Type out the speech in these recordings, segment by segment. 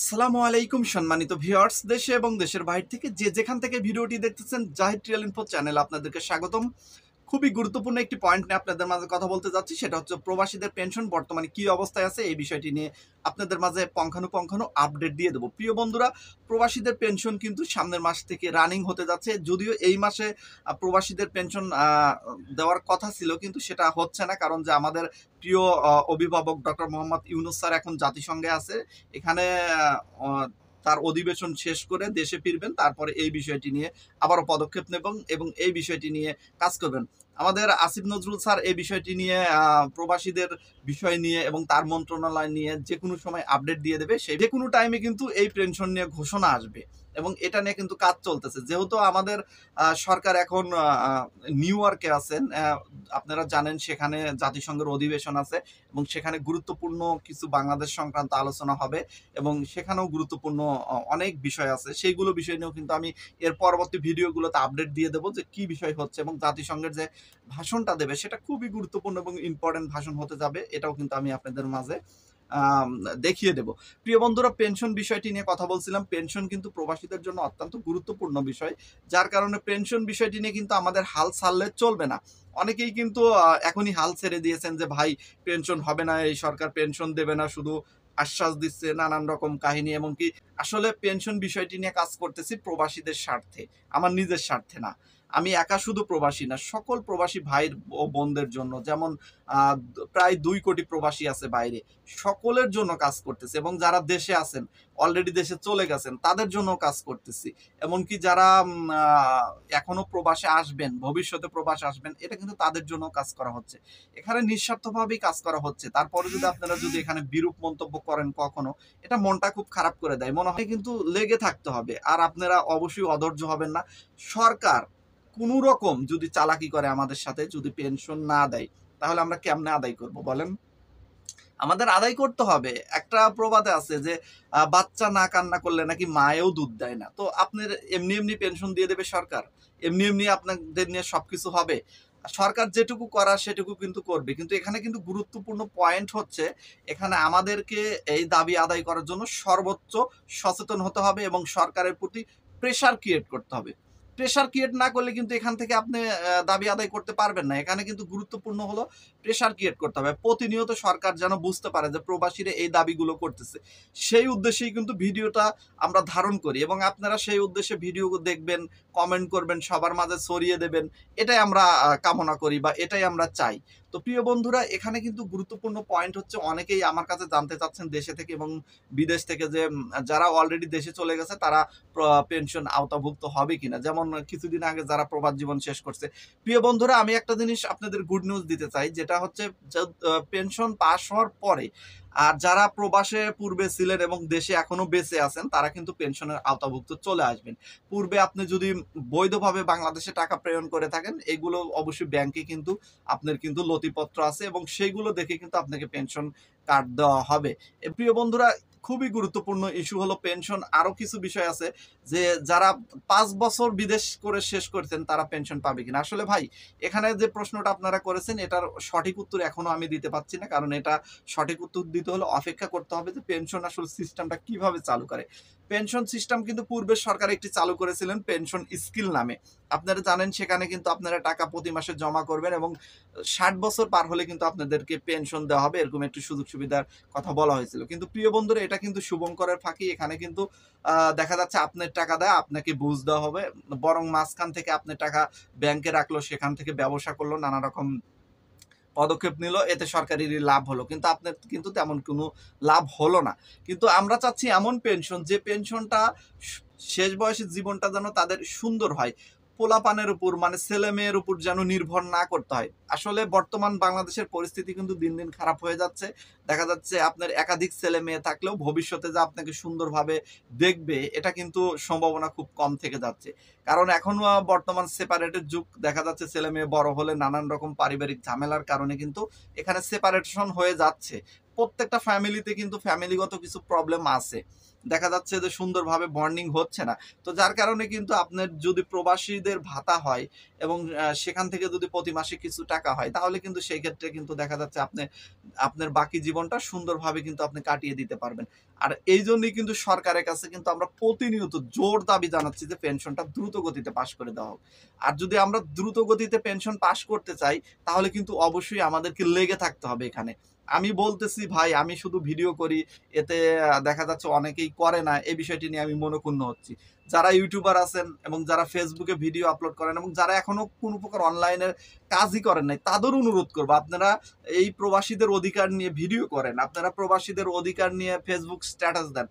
আসসালামু আলাইকুম সম্মানিত ভিউয়ার্স, দেশে এবং দেশের বাইরে থেকে যে যেখান থেকে ভিডিওটি দেখতেছেন, জাহিদ ট্রিয়াল ইনফো চ্যানেলে আপনাদেরকে স্বাগতম। খুবই গুরুত্বপূর্ণ একটি পয়েন্ট নিয়ে আপনাদের মাঝে কথা বলতে যাচ্ছি, সেটা হচ্ছে প্রবাসীদের পেনশন বর্তমানে কি অবস্থায় আছে এই বিষয়টি নিয়ে আপনাদের মাঝে পঙ্খানুপঙ্খানু আপডেট দিয়ে দেবো। প্রিয় বন্ধুরা, প্রবাসীদের পেনশন কিন্তু সামনের মাস থেকে রানিং হতে যাচ্ছে। যদিও এই মাসে প্রবাসীদের পেনশন দেওয়ার কথা ছিল, কিন্তু সেটা হচ্ছে না, কারণ যে আমাদের প্রিয় অভিভাবক ডক্টর মোহাম্মদ ইউনূস স্যার এখন জাতিসংঘে আছে। এখানে তার অধিবেশন শেষ করে দেশে ফিরবেন, তারপরে এই বিষয়টি নিয়ে আবারও পদক্ষেপ নেবেন এবং এই বিষয়টি নিয়ে কাজ করবেন। আমাদের আসিফ নজরুল স্যার এই বিষয়টি নিয়ে প্রবাসীদের বিষয় নিয়ে এবং তার মন্ত্রণালয় নিয়ে যে কোনো সময় আপডেট দিয়ে দেবে। সেই যে কোনো টাইমে কিন্তু এই পেনশন নিয়ে ঘোষণা আসবে এবং এটা নিয়ে কিন্তু কাজ চলতেছে। যেহেতু আমাদের সরকার এখন নিউ ইয়র্কে আছেন, আপনারা জানেন সেখানে জাতিসংঘের অধিবেশন আছে এবং সেখানে গুরুত্বপূর্ণ কিছু বাংলাদেশ সংক্রান্ত আলোচনা হবে এবং সেখানেও গুরুত্বপূর্ণ অনেক বিষয় আছে। সেইগুলো বিষয় নিয়েও কিন্তু আমি এর পরবর্তী ভিডিওগুলোতে আপডেট দিয়ে দেবো যে কি বিষয় হচ্ছে, এবং জাতিসংঘের যে ভাষণটা দেবে সেটা খুবই গুরুত্বপূর্ণ এবং ইম্পর্টেন্ট ভাষণ হতে যাবে, এটাও কিন্তু আমি আপনাদের মাঝে দেখিয়ে দেব। প্রিয় বন্ধুরা, পেনশন বিষয়টি নিয়ে কথা বলছিলাম। পেনশন কিন্তু প্রবাসীদের জন্য অত্যন্ত গুরুত্বপূর্ণ বিষয়, যার কারণে পেনশন বিষয়টি নিয়ে কিন্তু আমাদের হাল ছাড়লে চলবে না। অনেকেই কিন্তু এখনই হাল ছেড়ে দিয়েছেন যে ভাই পেনশন হবে না, এই সরকার পেনশন দেবে না, শুধু আশ্বাস দিচ্ছে, নানান রকম কাহিনী। এমনকি আসলে পেনশন বিষয়টি নিয়ে কাজ করতেছি প্রবাসীদের স্বার্থে, আমার নিজের স্বার্থে না। আমি একা শুধু প্রবাসী না, সকল প্রবাসী ভাই ও বোনদের জন্য, যেমন প্রায় 2 কোটি প্রবাসী আছে বাইরে, সকলের জন্য কাজ করতেছি। এবং যারা দেশে আছেন, অলরেডি দেশে চলে গেছেন, তাদের জন্য কাজ করতেছি। এমনকি যারা এখনো প্রবাসে আসবেন, ভবিষ্যতে প্রবাসে আসবেন, এটা কিন্তু তাদের জন্য কাজ করা হচ্ছে। এখানে নিঃস্বার্থভাবেই কাজ করা হচ্ছে। তারপরে যদি আপনারা যদি এখানে বিরূপ মন্তব্য করেন কখনো, এটা মনটা খুব খারাপ করে দেয়। মনে হয় কিন্তু লেগে থাকতে হবে, আর আপনারা অবশ্যই অধৈর্য হবেন না। সরকার কোনো রকম যদি চালাকি করে আমাদের সাথে, যদি পেনশন না দেয়, তাহলে আমরা কেমনে আদায় করব বলেন? আমাদের আদায় করতে হবে। একটা প্রবাদে আছে যে বাচ্চা না কান্না করলে নাকি মায়েও দুধ দেয় না। তো আপনার এমনি এমনি পেনশন দিয়ে দেবে সরকার, এমনি এমনি আপনাদের নিয়ে সবকিছু হবে? সরকার যেটুকু করার সেটুকু কিন্তু করবে, কিন্তু এখানে কিন্তু গুরুত্বপূর্ণ পয়েন্ট হচ্ছে, এখানে আমাদেরকে এই দাবি আদায় করার জন্য সর্বোচ্চ সচেতন হতে হবে এবং সরকারের প্রতি প্রেশার ক্রিয়েট করতে হবে। প্রেশার ক্রিয়েট না করলে কিন্তু এখান থেকে আপনি দাবি আদায় করতে পারবেন না। এখানে কিন্তু গুরুত্বপূর্ণ হলো প্রেশার ক্রিয়েট করতে হবে। প্রতিনিয়ত সরকার যেন বুঝতে পারে যে প্রবাসীরা এই দাবিগুলো করতেছে। সেই উদ্দেশ্যেই কিন্তু ভিডিওটা আমরা ধারণ করি এবং আপনারা সেই উদ্দেশ্যে ভিডিও দেখবেন, কমেন্ট করবেন, সবার মাঝে ছড়িয়ে দেবেন। এটাই আমরা কামনা করি বা এটাই আমরা চাই। তো প্রিয় বন্ধুরা, এখানে কিন্তু গুরুত্বপূর্ণ পয়েন্ট হচ্ছে, অনেকেই আমার কাছে জানতে চাচ্ছেন দেশে থেকে এবং বিদেশ থেকে যে যারা অলরেডি দেশে চলে গেছে তারা পেনশন আওতাভুক্ত হবে কিনা। যেমন কিছুদিন আগে যারা প্রবাস জীবন শেষ করছে। প্রিয় বন্ধুরা, আমি একটা জিনিস আপনাদের গুড নিউজ দিতে চাই, যেটা হচ্ছে পেনশন পাস হওয়ার পরে আর যারা প্রবাসে পূর্বে ছিলেন এবং দেশে এখনো বেঁচে আছেন, তারা কিন্তু পেনশনের আওতাভুক্ত চলে আসবেন। পূর্বে আপনি যদি বৈধভাবে বাংলাদেশে টাকা প্রেরণ করে থাকেন, এগুলো অবশ্যই ব্যাংকে কিন্তু আপনার কিন্তু নথিপত্র আছে এবং সেইগুলো দেখে কিন্তু আপনাকে পেনশন কার্ড দেওয়া হবে। প্রিয় বন্ধুরা, খুবই গুরুত্বপূর্ণ ইস্যু হলো পেনশন। আরো কিছু বিষয় আছে যে যারা 5 বছর বিদেশ করে শেষ করছেন তারা পেনশন পাবে কিনা। আসলে ভাই, এখানে যে প্রশ্নটা আপনারা করেছেন এটার সঠিক উত্তর এখনো আমি দিতে পারছি না, কারণ এটা সঠিক উত্তর দিতে হলে অপেক্ষা করতে হবে যে পেনশন আসলে সিস্টেমটা কিভাবে চালু করে। পেনশন সিস্টেম কিন্তু পূর্বের সরকার একটি চালু করেছিলেন পেনশন স্কিল নামে। আপনারা জানেন সেখানে কিন্তু আপনারা টাকা প্রতি মাসে জমা করবেন এবং 60 বছর পার হলে কিন্তু আপনাদেরকে পেনশন দেওয়া হবে, এরকম একটি সুযোগ সুবিধার কথা বলা হয়েছিল। কিন্তু প্রিয় বন্ধুরা, এটা কিন্তু শুভঙ্করের ফাঁকি। এখানে কিন্তু দেখা যাচ্ছে আপনার টাকা দেয় আপনাকে বুঝ দেওয়া হবে, বরং মাঝখান থেকে আপনার টাকা ব্যাংকে রাখলো, সেখান থেকে ব্যবসা করলো, নানা রকম পদক্ষেপ নিল, এতে সরকারেরই লাভ হলো, কিন্তু আপনার কিন্তু তেমন কোনো লাভ হলো না। কিন্তু আমরা চাচ্ছি এমন পেনশন, যে পেনশনটা শেষ বয়সের জীবনটা যেন তাদের সুন্দর হয়, পোলাপানের উপর মানে ছেলে মেয়ের উপর যেন নির্ভর না করতে হয়। আসলে বর্তমান বাংলাদেশের পরিস্থিতি কিন্তু দিন দিন খারাপ হয়ে যাচ্ছে। দেখা যাচ্ছে আপনার একাধিক ছেলে মেয়ে থাকলেও ভবিষ্যতে যে আপনাকে সুন্দরভাবে দেখবে, এটা কিন্তু সম্ভাবনা খুব কম থেকে যাচ্ছে। কারণ এখন বর্তমান সেপারেটের যুগ। দেখা যাচ্ছে ছেলে মেয়ে বড় হলে নানান রকম পারিবারিক ঝামেলার কারণে কিন্তু এখানে সেপারেশন হয়ে যাচ্ছে। প্রত্যেকটা ফ্যামিলিতে কিন্তু ফ্যামিলিগত কিছু প্রবলেম আছে। দেখা যাচ্ছে যে সুন্দরভাবে বন্ডিং হচ্ছে না। তো যার কারণে কিন্তু আপনার যদি প্রবাসীদের ভাতা হয় এবং সেখান থেকে যদি প্রতি মাসে কিছু টাকা হয়, তাহলে কিন্তু সেই ক্ষেত্রে কিন্তু দেখা যাচ্ছে আপনার বাকি জীবনটা সুন্দরভাবে কিন্তু আপনি কাটিয়ে দিতে পারবেন। আর এই জন্যই কিন্তু সরকারের কাছে কিন্তু আমরা প্রতিনিয়ত জোর দাবি জানাচ্ছি যে পেনশনটা দ্রুত গতিতে পাস করে দেওয়া হোক। আর যদি আমরা দ্রুত গতিতে পেনশন পাস করতে চাই, তাহলে কিন্তু অবশ্যই আমাদেরকে লেগে থাকতে হবে এখানে। আমি বলতেছি ভাই, আমি শুধু ভিডিও করি, এতে দেখা যাচ্ছে অনেকেই করে না, এই বিষয়টি নিয়ে আমি মনোক্ষুণ্ণ হচ্ছি। যারা ইউটিউবার আছেন এবং যারা ফেসবুকে ভিডিও আপলোড করেন এবং যারা এখনো কোনো প্রকার অনলাইনের কাজই করেন নাই, তাদের অনুরোধ করবো আপনারা এই প্রবাসীদের অধিকার নিয়ে ভিডিও করেন, আপনারা প্রবাসীদের অধিকার নিয়ে ফেসবুক স্ট্যাটাস দেন,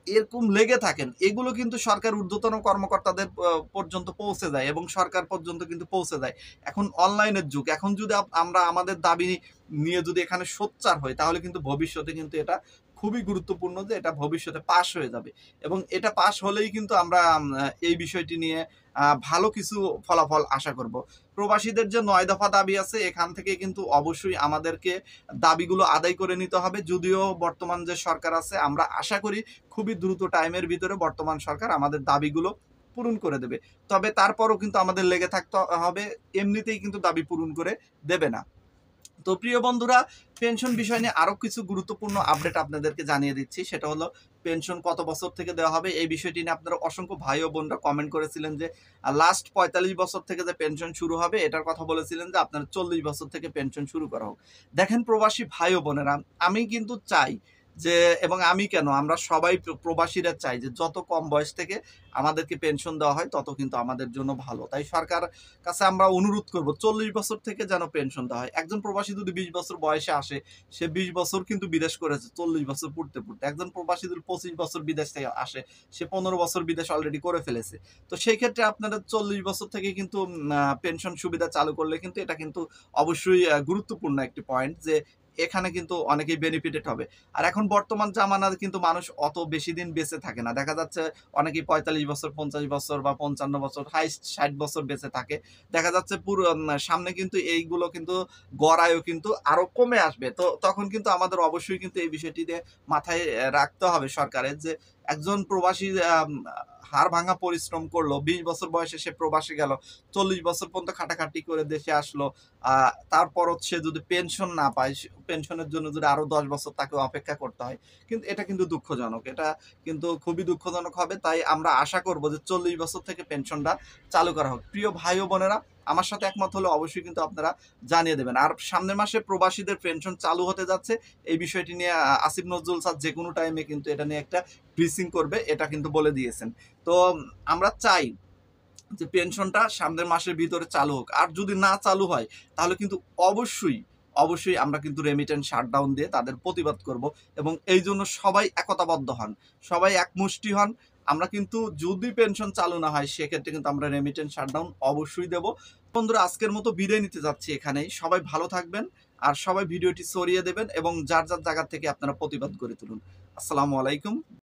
এরকম লেগে থাকেন। এগুলো কিন্তু সরকার ঊর্ধ্বতন কর্মকর্তাদের পর্যন্ত পৌঁছে যায় এবং সরকার পর্যন্ত কিন্তু পৌঁছে যায়। এখন অনলাইনের যুগ, এখন যদি আমরা আমাদের দাবি নিয়ে যদি এখানে সোচ্চার হই, তাহলে কিন্তু ভবিষ্যতে কিন্তু এটা খুবই গুরুত্বপূর্ণ যে এটা ভবিষ্যতে পাস হয়ে যাবে এবং এটা পাস হলেই কিন্তু আমরা এই বিষয়টি নিয়ে ভালো কিছু ফলাফল আশা করব। প্রবাসীদের যে 9 দফা দাবি আছে, এখান থেকে কিন্তু অবশ্যই আমাদেরকে দাবিগুলো আদায় করে নিতে হবে। যদিও বর্তমান যে সরকার আছে, আমরা আশা করি খুবই দ্রুত টাইমের ভিতরে বর্তমান সরকার আমাদের দাবিগুলো পূরণ করে দেবে। তবে তারপরও কিন্তু আমাদের লেগে থাকতে হবে, এমনিতেই কিন্তু দাবি পূরণ করে দেবে না। তো প্রিয় বন্ধুরা, পেনশন বিষয় নিয়ে আরো কিছু গুরুত্বপূর্ণ আপডেট আপনাদেরকে জানিয়ে দিচ্ছি। সেটা হলো পেনশন কত বছর থেকে দেওয়া হবে। এই বিষয়টি নিয়ে আপনারা অসংখ্য ভাই ও বোনরা কমেন্ট করেছিলেন যে লাস্ট 45 বছর থেকে যে পেনশন শুরু হবে, এটার কথা বলেছিলেন যে আপনারা 40 বছর থেকে পেনশন শুরু করা হোক। দেখেন প্রবাসী ভাই ও বোনেরা, আমি কিন্তু চাই যে, এবং আমি কেন, আমরা সবাই প্রবাসীরা চাই যে যত কম বয়স থেকে আমাদেরকে পেনশন দেওয়া হয় তত কিন্তু আমাদের জন্য ভালো। তাই সরকার কাছে আমরা অনুরোধ করব 40 বছর থেকে যেন পেনশন দেওয়া হয়। একজন প্রবাসী যদি 20 বছর বয়সে আসে, সে 20 বছর কিন্তু বিদেশ করেছে 40 বছর পড়তে পড়তে। একজন প্রবাসী যদি 25 বছর বিদেশ থেকে আসে, সে 15 বছর বিদেশ অলরেডি করে ফেলেছে। তো সেই ক্ষেত্রে আপনাদের 40 বছর থেকে কিন্তু পেনশন সুবিধা চালু করলে কিন্তু এটা কিন্তু অবশ্যই গুরুত্বপূর্ণ একটি পয়েন্ট যে এখানে কিন্তু অনেকেই বেনিফিটেড হবে। আর এখন বর্তমান জামানায় কিন্তু মানুষ অত বেশি দিন বেঁচে থাকে না। দেখা যাচ্ছে অনেকেই 45 বছর, 50 বছর বা 55 বছর, হাইস্ট 60 বছর বেঁচে থাকে। দেখা যাচ্ছে পুরো সামনে কিন্তু এইগুলো কিন্তু গড় আয়ু কিন্তু আরো কমে আসবে। তো তখন কিন্তু আমাদের অবশ্যই কিন্তু এই বিষয়টিতে মাথায় রাখতে হবে সরকারের যে একজন প্রবাসী হাড় ভাঙা পরিশ্রম করলো, 20 বছর বয়সে সে প্রবাসে গেল, 40 বছর পর্যন্ত খাটাখাটি করে দেশে আসলো, তারপরও সে যদি পেনশন না পায়, পেনশনের জন্য যদি আরো 10 বছর তাকে অপেক্ষা করতে হয়, কিন্তু এটা কিন্তু দুঃখজনক। এটা কিন্তু খুবই দুঃখজনক হবে। তাই আমরা আশা করব যে 40 বছর থেকে পেনশনটা চালু করা হোক। প্রিয় ভাই ও বোনেরা, আমার সাথে একমত হলে অবশ্যই কিন্তু আপনারা জানিয়ে দেবেন। আর সামনের মাসে প্রবাসীদের পেনশন চালু হতে যাচ্ছে, এই বিষয়টি নিয়ে আসিফ নজরুল স্যার যে কোনো টাইমে কিন্তু এটা নিয়ে একটা ব্রিফিং করবে, এটা কিন্তু বলে দিয়েছেন। তো আমরা চাই যে পেনশনটা সামনের মাসের ভিতরে চালু হোক। আর যদি না চালু হয়, তাহলে কিন্তু অবশ্যই আমরা কিন্তু রেমিটেন্স শাটডাউন দিয়ে তাদের প্রতিবাদ করব এবং এই জন্য সবাই একতাবদ্ধ হন, সবাই একমুষ্টি হন। আমরা কিন্তু যদি পেনশন চালু না হয়, সেক্ষেত্রে কিন্তু আমরা রেমিটেন্স শাটডাউন অবশ্যই দেব। বন্ধুরা, আজকের মতো বিদায় নিতে যাচ্ছি এখানেই। সবাই ভালো থাকবেন আর সবাই ভিডিওটি ছড়িয়ে দেবেন এবং যার যার জায়গা থেকে আপনারা প্রতিবাদ করে তুলুন। আসসালামু আলাইকুম।